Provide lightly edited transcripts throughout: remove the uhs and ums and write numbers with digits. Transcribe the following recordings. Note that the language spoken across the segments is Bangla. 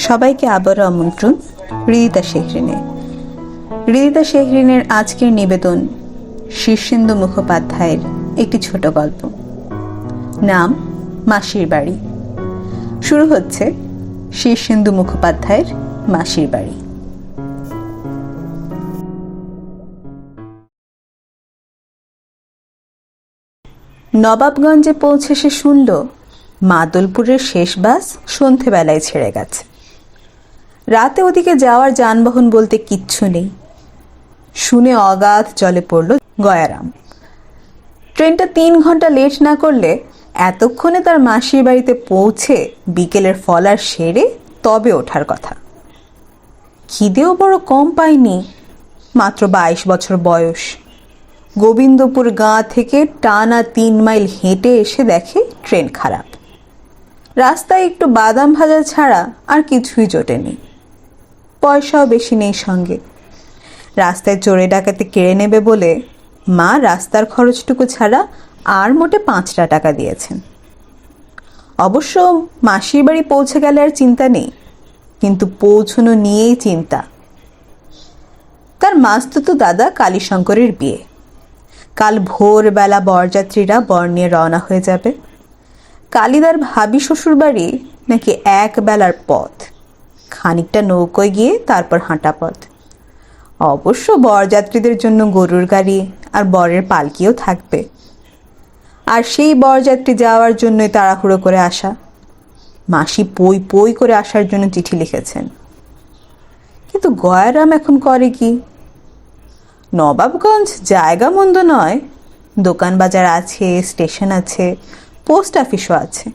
সবাইকে আবারও আমন্ত্রণ হৃদিতা শেহরিনে। হৃদিতা শেহরিনের আজকের নিবেদন শীর্ষেন্দু মুখোপাধ্যায়ের একটি ছোট গল্প, নাম মাসির বাড়ি। শুরু হচ্ছে শীর্ষেন্দু মুখোপাধ্যায়ের মাসির বাড়ি। নবাবগঞ্জে পৌঁছে সে শুনল মাদলপুরের শেষ বাস সন্ধেবেলায় ছেড়ে গেছে। রাতে ওদিকে যাওয়ার যানবাহন বলতে কিচ্ছু নেই। শুনে অগাধ জলে পড়ল গয়ারাম। ট্রেনটা 3 ঘন্টা লেট না করলে এতক্ষণে তার মাসির বাড়িতে পৌঁছে বিকেলের ফলার সেরে তবে ওঠার কথা। খিদেও বড় কম পায়নি, মাত্র 22 বছর বয়স। গোবিন্দপুর গাঁ থেকে টানা 3 মাইল হেঁটে এসে দেখে ট্রেন খারাপ। রাস্তায় একটু বাদাম ভাজা ছাড়া আর কিছুই জোটেনি। পয়সাও বেশি নেই সঙ্গে। রাস্তায় চোরে ডাকাতে কেড়ে নেবে বলে মা রাস্তার খরচটুকু ছাড়া আর মোটে 5টা টাকা দিয়েছেন। অবশ্য মাসির বাড়ি পৌঁছে গেলে আর চিন্তা নেই, কিন্তু পৌঁছানো নিয়েই চিন্তা। তার মাস্তুতো দাদা কালীশঙ্করের বিয়ে। কাল ভোরবেলা বরযাত্রীরা বর নিয়ে রওনা হয়ে যাবে। কালিদার ভাবি শ্বশুর বাড়ি নাকি 1 বেলার পথ, খানিকটা নৌকোয় গিয়ে তারপর হাঁটা পথ। অবশ্য বরযাত্রীদের জন্য গরুর গাড়ি আর বরের পালকিও থাকবে। আর সেই বরযাত্রী যাওয়ার জন্যই তাড়াহুড়ো করে আসা। মাসি পই পই করে আসার জন্য চিঠি লিখেছেন। কিন্তু গয়ারাম এখন করে কি? নবাবগঞ্জ জায়গা মন্দ নয়, দোকান বাজার আছে, স্টেশন আছে, পোস্ট অফিসও আছে।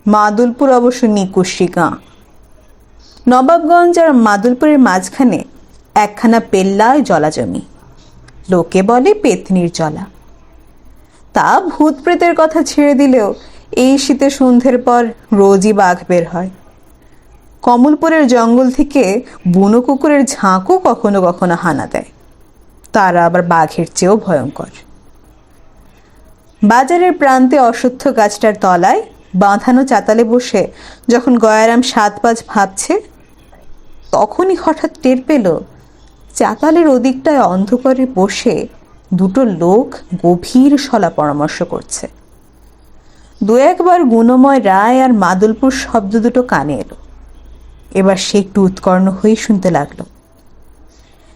মাদুলপুর অবশ্য নিকুশি গাঁ। নবাবগঞ্জ আর মাদুলপুরের মাঝখানে একখানা পেল্লায় জলাজমি, লোকে বলে পেতনির জলা। তা ভূত প্রেতের কথা ছেড়ে দিলেও এই শীতে সন্ধ্যের পর রোজই বাঘ বের হয়। কমলপুরের জঙ্গল থেকে বুনো কুকুরের ঝাঁকও কখনো কখনো হানা দেয়, তারা আবার বাঘের চেয়েও ভয়ঙ্কর। বাজারের প্রান্তে অশ্বত্থ গাছটার তলায় বাঁধানো চাতালে বসে যখন গয়ারাম 7-5 ভাবছে, তখনই হঠাৎ টের পেল চাতালের ওদিকটায় অন্ধকারে বসে 2টো লোক গভীর সলা পরামর্শ করছে। 2-1 বার গুণময় রায় আর মাদলপুর শব্দ দুটো কানে এলো। এবার সে একটু উৎকর্ণ হয়ে শুনতে লাগলো।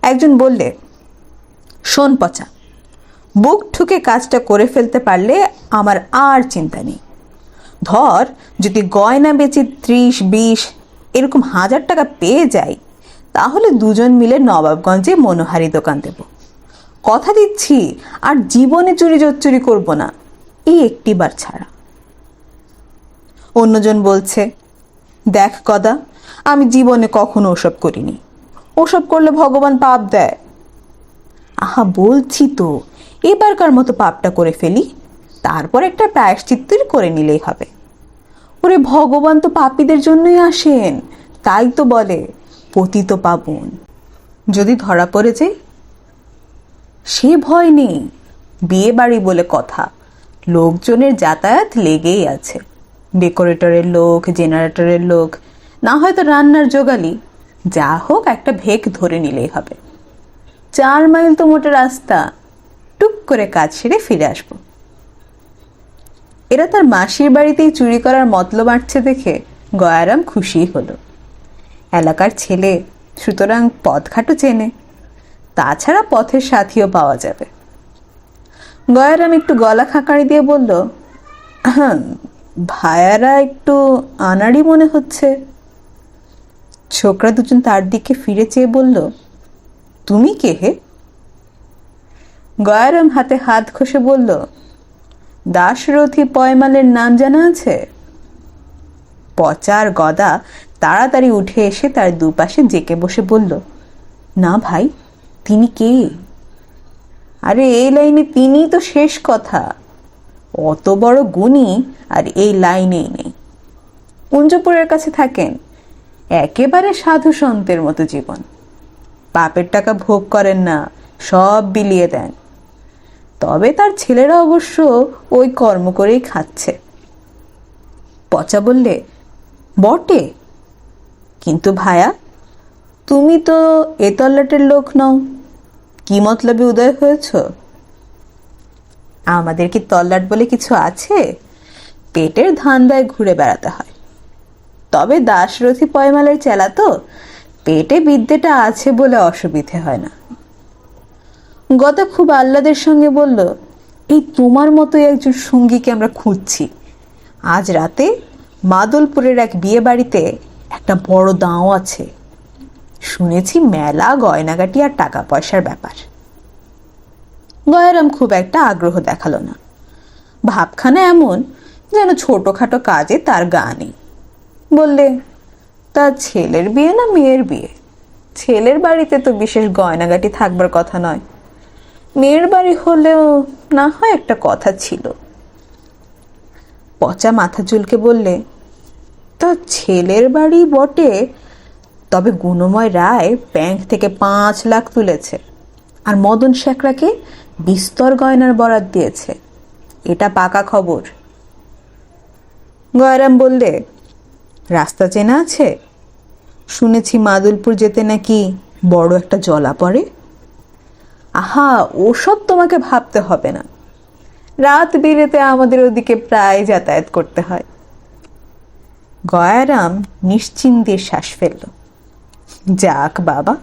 একজন বললে, শোন পচা, বুক ঠুকে কাজটা করে ফেলতে পারলে আমার আর চিন্তা নেই। ধর যদি গয়না বেচে 30-20 এরকম 1000 টাকা পেয়ে যাই, তাহলে দুজন মিলে নবাবগঞ্জে মনোহারি দোকান দেব। কথা দিচ্ছি আর জীবনে চুরি জোচ্চুরি করব না, এই একটিবার ছাড়া। অন্যজন বলছে, দেখ কদা, আমি জীবনে কখনো ওসব করিনি। ওসব করলে ভগবান পাপ দেয়। আহা বলছি তো, এবারকার মতো পাপটা করে ফেলি, তারপর একটা প্রায়শ্চিত্তই করে নিলেই হবে। ওরে ভগবান তো পাপীদের জন্যই আসেন, তাই তো বলে পতিত পাবন। যদি ধরা পড়ে যাই, সে ভয় নেই। বিয়ে বাড়ি বলে কথা, লোকজনের যাতায়াত লেগেই আছে। ডেকোরেটরের লোক, জেনারেটরের লোক, না হয়তো রান্নার জোগালি, যা হোক একটা ভেক ধরে নিলেই হবে। 4 মাইল তো মোটে রাস্তা, টুক করে কাজ সেরে ফিরে আসবো। এরা তার মাসির বাড়িতেই চুরি করার মতলব আঁটছে দেখে গয়ারাম খুশি হলো। এলাকার ছেলে, সুতরাং পথঘাটও চেনে, তাছাড়া পথের সাথীও পাওয়া যাবে। গয়ারাম একটু গলা খাঁকারি দিয়ে বলল, ভায়ারা একটু আনাড়ি মনে হচ্ছে। ছোকরা দুজন তার দিকে ফিরে চেয়ে বলল, তুমি কে হে? গয়ারাম হাতে হাত ঘষে বলল, দাশরথী পয়মালের নাম জানা আছে? পচার গদা তাড়াতাড়ি উঠে এসে তার দুপাশে জেকে বসে বলল, না ভাই, তিনি কে? আরে এই লাইনে তিনিই তো শেষ কথা। অত বড় গুণী আর এই লাইনেই নেই। কুঞ্জপুরের কাছে থাকেন, একেবারে সাধু সন্তের মতো জীবন। বাপের টাকা ভোগ করেন না, সব বিলিয়ে দেন। তবে তার ছেলেরা অবশ্য ওই কর্ম করেই খাচ্ছে। পচা বললে, বটে? কিন্তু ভায়া, তুমি তো এ তল্লাটের লোক নও, কি মতলবে উদয় হয়েছ? আমাদের কি তল্লাট বলে কিছু আছে? পেটের ধান্দায় ঘুরে বেড়াতে হয়। তবে দাসরথী পয়মালের চেলা তো, পেটে বিদ্যেটা আছে বলে অসুবিধে হয় না। গদা খুব আহ্লাদের সঙ্গে বলল, এই তোমার মতোই একজন সঙ্গীকে আমরা খুঁজছি। আজ রাতে মাদলপুরের এক বিয়ে বাড়িতে একটা বড় দাঁও আছে। শুনেছি মেলা গয়নাগাটি আর টাকা পয়সার ব্যাপার। গয়ারাম খুব একটা আগ্রহ দেখালো না। ভাবখানা এমন যেন ছোটখাটো কাজে তার গা নেই। বললে, তা ছেলের বিয়ে না মেয়ের বিয়ে? ছেলের বাড়িতে তো বিশেষ গয়নাগাটি থাকবার কথা নয়। মেয়ের বাড়ি হলেও না হয় একটা কথা ছিল। পচা মাথা চুলকে বললে, তা ছেলের বাড়ি বটে, তবে গুণময় রায় ব্যাংক থেকে 5 লাখ তুলেছে আর মদন শেখরাকে বিস্তর গয়নার বরাত দিয়েছে। এটা পাকা খবর। গয়রাম বললে, রাস্তা চেনা আছে? শুনেছি মাদুলপুর যেতে নাকি বড় একটা জলা পড়ে। আহা, ওসব তোমাকে ভাবতে হবে না। রাত বিরেতে আমাদের ওদিকে প্রায় যাতায়াত করতে হয়। গয়ারাম নিশ্চিন্তের শ্বাস ফেলল। যাক বাবা,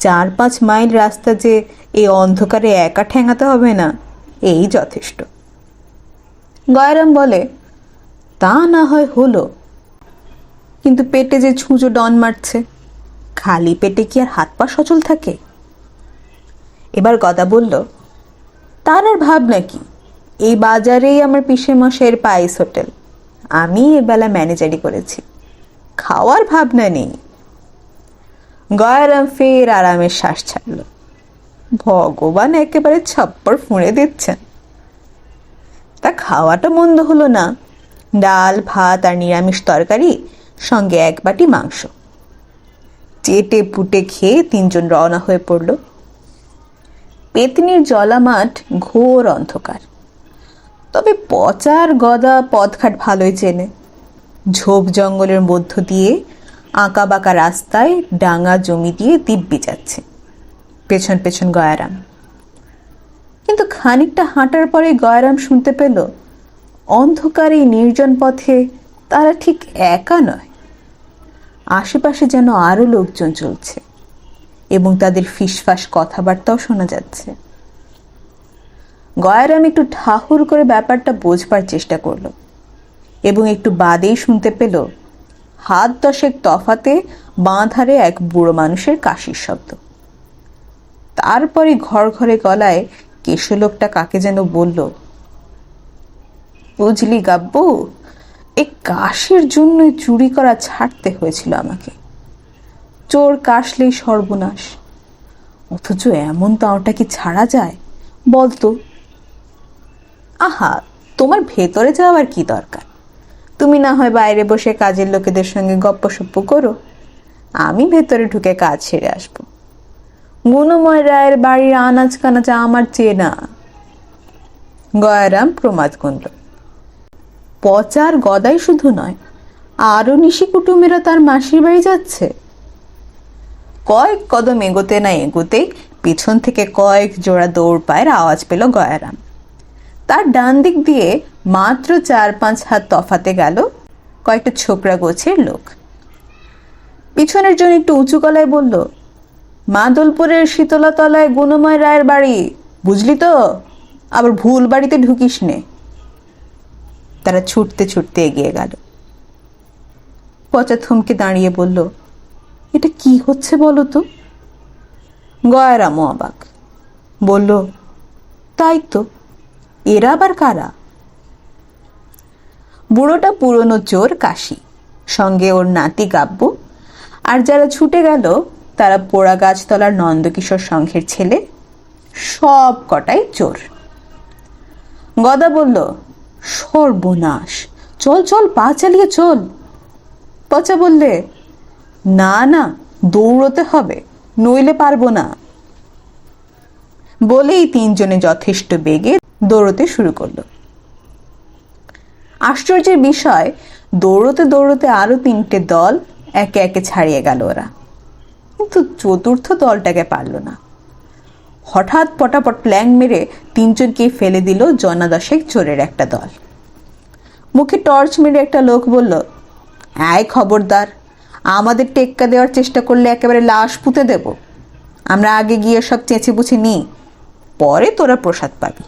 4-5 মাইল রাস্তা যে এই অন্ধকারে একা ঠেঙাতে হবে না, এই যথেষ্ট। গয়ারাম বলে, তা না হয় হলো, কিন্তু পেটে যে ছুঁচো ডন মারছে, খালি পেটে কি আর হাত পা সচল থাকে? এবার গদা বলল, তার আর ভাব নাকি, এই বাজারেই আমার পিসে মশাইয়ের পাইস হোটেল। আমি এবেলা ম্যানেজারি করেছি, খাওয়ার ভাবনা নেই। গয়ারাম ফের আরামের শ্বাস ছাড়ল। ভগবান একেবারে ছাপ্পড় ফুঁড়ে দিচ্ছেন। তা খাওয়াটা মন্দ হলো না। ডাল ভাত আর নিরামিষ তরকারি, সঙ্গে 1 বাটি মাংস। চেটে পুটে খেয়ে 3 জন রওনা হয়ে পড়ল। পেতনির জলামাঠ ঘোর অন্ধকার, তবে পচার গদা পথঘাট ভালোই চেনে। ঝোপ জঙ্গলের মধ্য দিয়ে আঁকা বাঁকা রাস্তায় ডাঙা জমি দিয়ে দিব্যি যাচ্ছে, পেছন পেছন গয়ারাম। কিন্তু খানিকটা হাঁটার পরে গয়ারাম শুনতে পেল, অন্ধকার এই নির্জন পথে তারা ঠিক একা নয়। আশেপাশে যেন আরো লোকজন চলছে এবং তাদের ফিসফাস কথাবার্তাও শোনা যাচ্ছে। গয়ারাম একটু ঠাহুর করে ব্যাপারটা বোঝবার চেষ্টা করল এবং একটু বাদেই শুনতে পেল হাত 10 তফাতে বাঁ ধারে এক বুড়ো মানুষের কাশির শব্দ। তারপরে ঘর ঘরে গলায় কেশলোকটা কাকে যেন বলল, বুঝলি গাব্বু, এই কাশির জন্যই চুরি করা ছাড়তে হয়েছিল আমাকে। চোর কাশলেই সর্বনাশ, অথচ এমন তাওটা কি ছাড়া যায় বলতো? আহা, তোমার ভেতরে যাওয়ার কি দরকার? তুমি না হয় বাইরে বসে কাজের লোকেদের সঙ্গে গপ্পসপ্প করো, আমি ভেতরে ঢুকে কাজ সেরে আসবো। গুণময় রায়ের বাড়ির আনাজ কানাজ আমার চেনা। গয়ারাম প্রমাদ গুনল। পচার গদাই শুধু নয়, আরো নিশি কুটুমেরা তার মাসির বাড়ি যাচ্ছে। কয়েক কদম এগোতে না এগোতেই পিছন থেকে কয়েক জোড়া দৌড় পায়ের আওয়াজ পেল গয়ারাম। তার ডান দিক দিয়ে মাত্র 4-5 হাত তফাতে গেল কয়েকটা ছোকরা গোছের লোক। পিছনের জন একটু উঁচু গলায় বলল, মাদলপুরের শীতলাতলায় গুণময় রায়ের বাড়ি, বুঝলি তো? আবার ভুল বাড়িতে ঢুকিস নে। তারা ছুটতে ছুটতে এগিয়ে গেল। পচা থমকে দাঁড়িয়ে বলল, এটা কি হচ্ছে বলো তো? গয়ারামও অবাক। বলল, তাই তো, এরা আবার কারা? বুড়োটা পুরনো চোর কাশি, সঙ্গে ওর নাতি গাব্বু, আর যারা ছুটে গেল তারা পোড়া গাছতলার নন্দকিশোর সংঘের ছেলে, সব কটাই চোর। গদা বলল, সর্বনাশ, চল চল, পা চালিয়ে চল। পচা বললে, না না, দৌড়তে হবে, নইলে পারবো না। বলেই 3 জনে যথেষ্ট বেগে দৌড়তে শুরু করলো। আশ্চর্যের বিষয়, দৌড়তে দৌড়তে আরো 3টে দল একে একে ছাড়িয়ে গেল ওরা, কিন্তু চতুর্থ দলটাকে পারল না। হঠাৎ পটাপট প্ল্যাং মেরে তিনজনকে ফেলে দিল জনাদশেক চোরের একটা দল। মুখে টর্চ মেরে একটা লোক বলল, আয় খবরদার, আমাদের টেক্কা দেওয়ার চেষ্টা করলে একেবারে লাশ পুঁতে দেব। আমরা আগে গিয়ে সব চেঁচে বুঝে নিই, পরে তোরা প্রসাদ পাবি।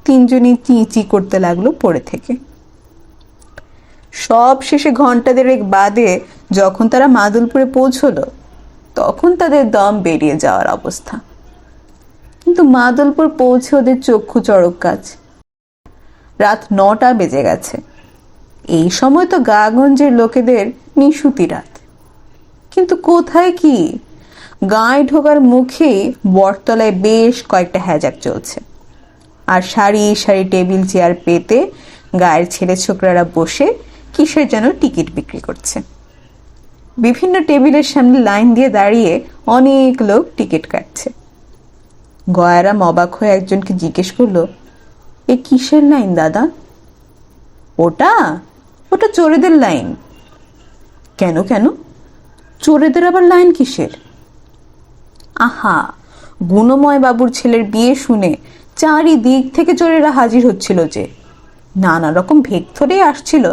তিনজনই চিঁচি করতে লাগলো পড়ে থেকে। সব শেষে ঘন্টা দেড়েক বাদে যখন তারা মাদুলপুরে পৌঁছলো, তখন তাদের দম বেরিয়ে যাওয়ার অবস্থা। কিন্তু মাদুলপুর পৌঁছে ওদের চক্ষু চড়ক কাজ। রাত 9টা বেজে গেছে। এই সময় তো গাগঞ্জের লোকেদের নিশুতি রাত। কিন্তু কোথায় কি, গাঁয়ে ঢোকার মুখেই বটতলায় বেশ কয়েকটা হ্যাজাক চলছে, আর সারি সারি টেবিল চেয়ার পেতে গায়ের ছেলে ছোকরারা বসে কিসের যেন টিকিট বিক্রি করছে। বিভিন্ন টেবিলের সামনে লাইন দিয়ে দাঁড়িয়ে অনেক লোক টিকিট কাটছে। গয়ারাম অবাক হয়ে একজনকে জিজ্ঞেস করলো, এ কিসের লাইন দাদা? ওটা ওটা চোরেদের লাইন। কেন কেন? চোরেদের আবার লাইন কিসের? আহা, গুণময় বাবুর ছেলের বিয়ে শুনে চারিদিক থেকে চোরেরা হাজির হচ্ছিল, যে নানা রকম ভেগ ধরেই আসছিল,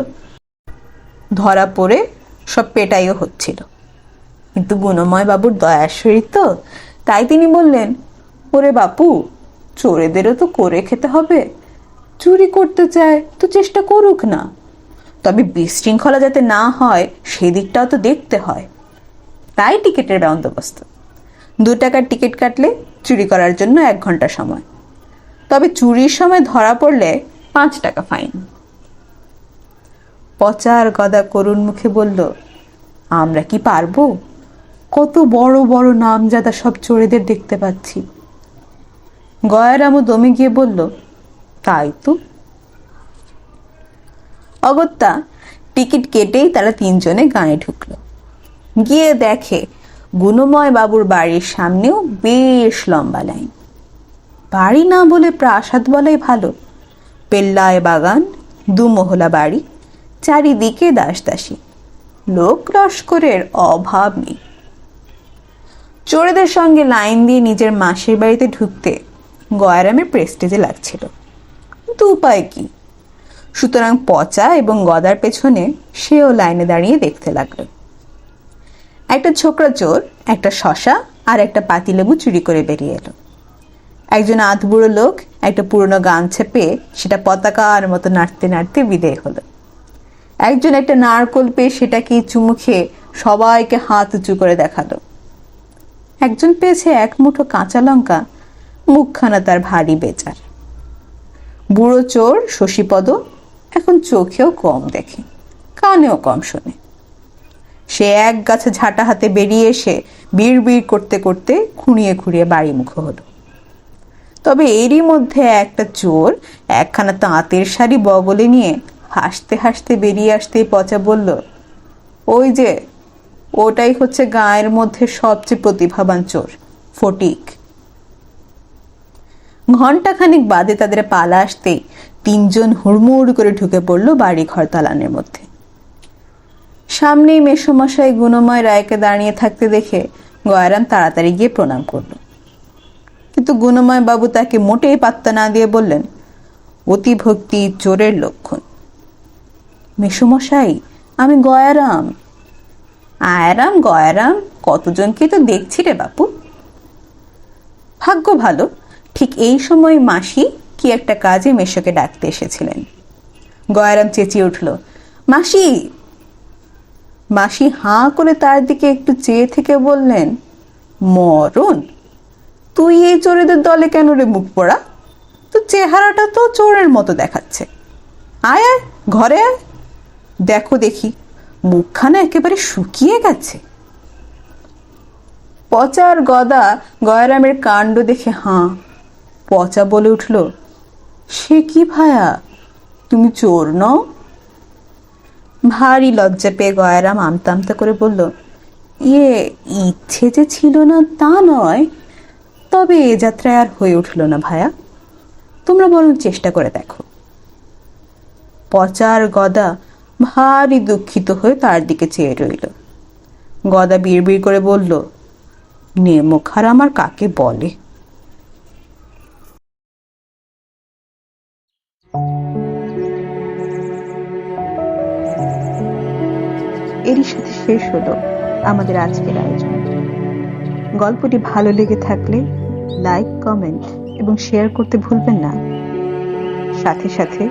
ধরা পড়ে সব পেটাইও হচ্ছিল। কিন্তু গুণময় বাবুর দয়ার শরীর তো, তাই তিনি বললেন, ওরে বাপু, চোরেদেরও তো করে খেতে হবে। চুরি করতে চায় তো চেষ্টা করুক না, তবে বিশৃঙ্খলা যাতে না হয় সেদিকটাও তো দেখতে হয়। তাই টিকিটের বন্দোবস্ত। 2 টাকার টিকিট কাটলে চুরি করার জন্য 1 ঘন্টা সময়, তবে চুরির সময় ধরা পড়লে 5 টাকা ফাইন। পচার গদা করুণ মুখে বলল, আমরা কি পারবো? কত বড় বড় নামজাদা সব চোরেদের দেখতে পাচ্ছি। গয়ারামও দমে গিয়ে বলল, তাই তো। অগত্যা টিকিট কেটেই তারা 3 জনে গাঁয়ে ঢুকলো। গিয়ে দেখে গুণময় বাবুর বাড়ির সামনেও বেশ লম্বা লাইন। বাড়ি না বলে প্রাসাদ বলাই ভালো। পেল্লায় বাগান, 2 মহলা বাড়ি, চারিদিকে দাসদাসী, লোক লস্করের অভাব নেই। চোরেদের সঙ্গে লাইন দিয়ে নিজের মাসির বাড়িতে ঢুকতে গয়ারামের প্রেস্টিজে লাগছিল, কিন্তু উপায় কি? সুতরাং পচা এবং গদার পেছনে সেও লাইনে দাঁড়িয়ে দেখতে লাগলো। একটা ছোকরা চোর একটা শশা আর একটা পাতিলেবু চুরি করে বেরিয়ে এলো। একজন আধবুড়ো লোক একটা পুরনো গামছা পেয়ে সেটা পতাকার মতো নাড়তে নাড়তে বিদেয় হলো। একজন একটা নারকোল পেয়ে সেটাকে চুমু খেয়ে সবাইকে হাত উঁচু করে দেখালো। একজন পেয়েছে 1 মুঠো কাঁচা লঙ্কা, মুখখানা তার ভারী বেচার। বুড়ো চোর শশীপদ এখন চোখেও কম দেখে, কানেও কম শোনে। সে এক গাছে ঝাঁটা হাতে বেরিয়ে এসে বিড় বিড় করতে করতে খুঁড়িয়ে খুঁড়িয়ে বাড়ি মুখ হলো। তবে এরই মধ্যে একটা চোর একখানা তাঁতের শাড়ি বগলে নিয়ে হাসতে হাসতে বেরিয়ে আসতেই পচা বলল, ওই যে, ওটাই হচ্ছে গাঁয়ের মধ্যে সবচেয়ে প্রতিভাবান চোর, ফটিক। ঘণ্টাখানিক বাদে তাদের পালা আসতেই 3 জন হুড়মুড় করে ঢুকে পড়ল বাড়ি ঘর দালানের মধ্যে। সামনেই মেসোমশাই গুণময় রায়কে দাঁড়িয়ে থাকতে দেখে গয়ারাম তাড়াতাড়ি গিয়ে প্রণাম করল। কিন্তু গুণময় বাবু তাকে মোটেই পাত্তা না দিয়ে বললেন, অতি ভক্তি চোরের লক্ষণ। মেসোমশাই, আমি গয়ারাম। আয়ারাম গয়ারাম কতজনকে তো দেখছি রে বাপু। ভাগ্য ভালো, ঠিক এই সময় মাসি কি একটা কাজে মেশোকে ডাকতে এসেছিলেন। গয়ারাম চেঁচিয়ে উঠল, মাসি। মাসি হাঁ করে তার দিকে একটু চেয়ে থেকে বললেন, মরণ, তুই এই চোরেদের দলে কেন রে মুখ পোড়া? তোর চেহারাটা তো চোরের মতো দেখাচ্ছে। আয় আয়, ঘরে আয়, দেখো দেখি মুখখানা একেবারে শুকিয়ে গেছে। পচার গদা গয়ারামের কাণ্ড দেখে হাঁ। পচা বলে উঠল, সে কি ভায়া, তুমি চোর নও? ভারী লজ্জা পেয়ে গয়ারাম আমতা আমতা করে বলল, ইচ্ছে যে ছিল না তা নয়, তবে এ যাত্রায় আর হয়ে উঠল না ভায়া, তোমরা বরং চেষ্টা করে দেখো। পচার গদা ভারী দুঃখিত হয়ে তার দিকে চেয়ে রইল। গদা বিড়বিড় করে বলল, নেমখার আমার কাকে বলে? এরই সাথে শেষ হলো আমাদের আজকের আয়োজন। গল্পটি ভালো লেগে থাকলে লাইক, কমেন্ট এবং শেয়ার করতে ভুলবেন না। সাথে সাথে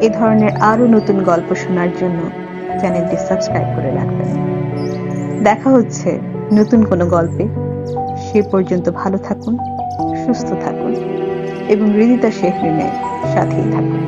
এ ধরনের আরো নতুন গল্প শোনার জন্য চ্যানেলটি সাবস্ক্রাইব করে রাখবেন। দেখা হচ্ছে নতুন কোনো গল্পে। সে পর্যন্ত ভালো থাকুন, সুস্থ থাকুন এবং হৃদিতা শেহরিনের সাথেই থাকুন।